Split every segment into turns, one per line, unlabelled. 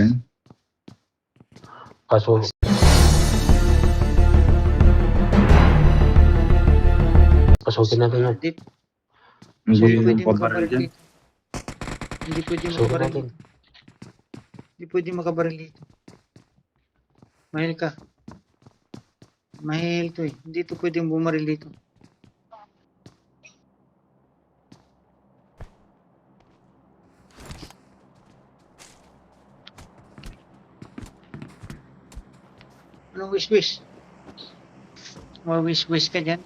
rin.
Kaso, pasukin natin yan.
Hindi,
Hindi
hindi
yung
pwede
pabaril
makabaril
dyan.
dito. Hindi pwede
Pasukin
makabaril
natin.
dito. Hindi pwede makabaril dito. Mahal ka. Mahal to eh. Hindi to pwedeng bumaril dito. Anong wish-wish? Wish-wish ka dyan?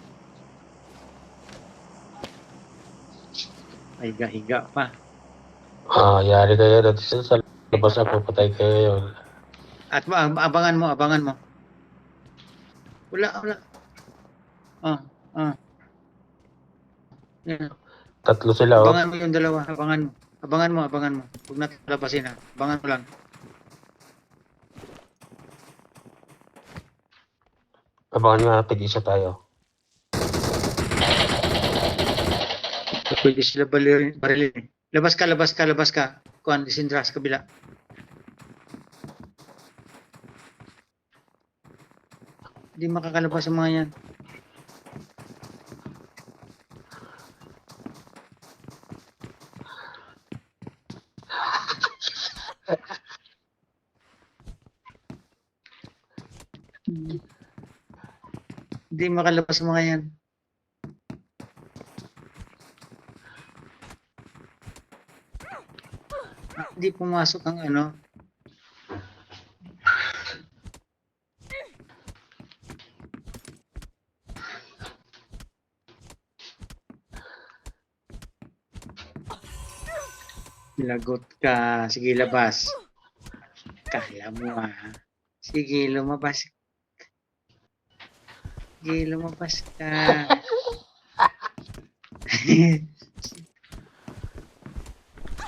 Higa-higa pa.
Yari kayo dati sa labas ako, patay kayo yun.
At abangan mo, abangan mo. Wala. Yan.
Tatlo sila, oh.
Abangan mo yung dalawa, abangan mo. Abangan mo. Huwag natin lapasin ha. Abangan mo lang.
Abangan nyo na, tig-isa tayo.
Pwede sila barilin. Labas ka. Kuhan, Sindra sa kabila. Hindi makakalabas ang mga yan. Hindi makalabas ang mga yan. Hindi pumasok ang ano. Lagot ka. Sige, labas. Kala mo Sige, lumabas. Sige, lumabas ka.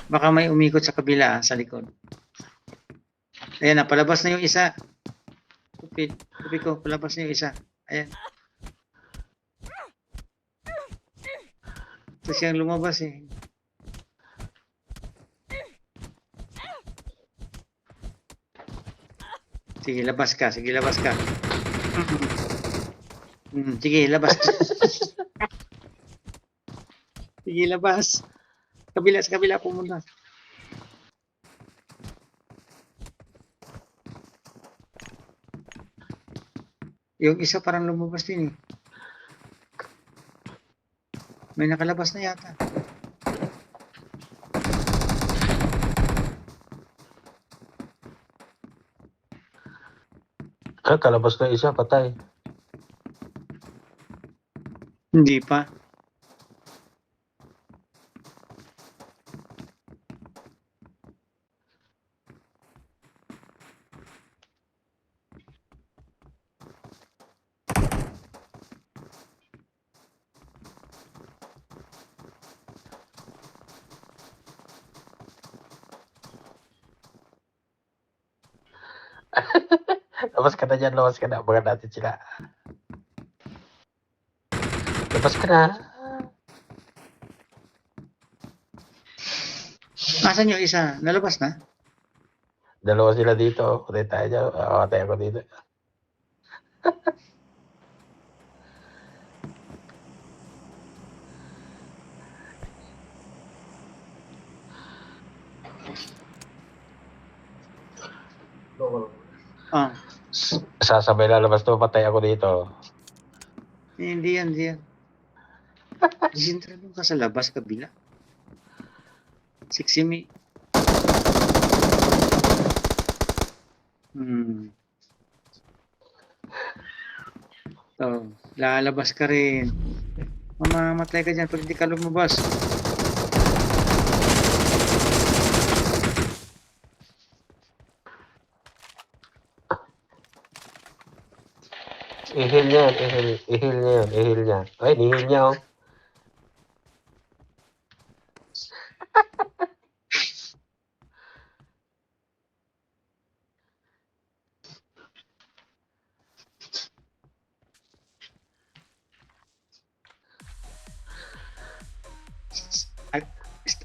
Baka may umikot sa kabila sa likod. Ayan na, palabas na yung isa. Tupi ko, palabas na yung isa. Ayan. Ito siyang lumabas eh. Sige, labas ka. Sige, labas. Sige, labas. Sa kabila pumunta. Yung isa parang lumabas din eh. May nakalabas na yata.
Kalabas na isa, patay.
Hindi pa.
Labas ka na dyan, labas ka na. Abangan natin sila. Labas ka na.
Nasaan yung isa? Nalabas na?
Dalawa sila dito. Patay tayo dyan. Patay ako dito. Sasabay lalabas to, patay ako dito.
Hindi yan. Sintra doon ka sa labas kabila. Siksimi. So, lalabas ka rin. Mamamatay ka dyan pag hindi ka lumabas.
Ihil niya yan. Ihil niya. Ay, nihil niya, oh.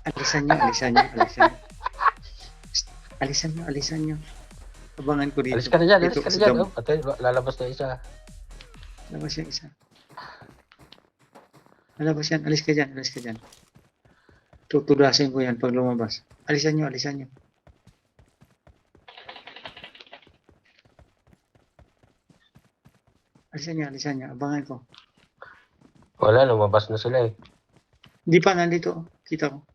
Alisan niyo. Alisan nyo. Abangan ko dito.
Alis ka na dyan, alis
Dito
ka na
sa
dyan.
damo.
Oh. Patay, lalabas na isa.
Labas yung isa. Lalabas yan. Alis ka dyan. Tutudasin ko yan pag lumabas. Alisan nyo. Alisan nyo. Abangan ko.
Wala, lumabas na sila eh.
Hindi pa, nandito. Kita ko.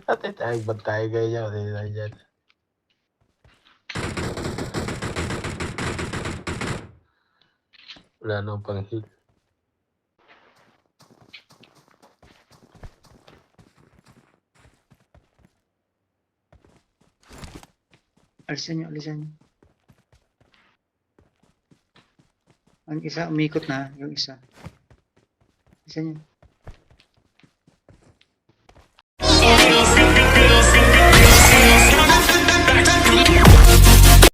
Ate tayo, ba't tayo ganyan? Hindi na dyan. Wala nang pang-heal.
Alisan nyo. Ang isa, umikot na. Yung isa. Alisan nyo.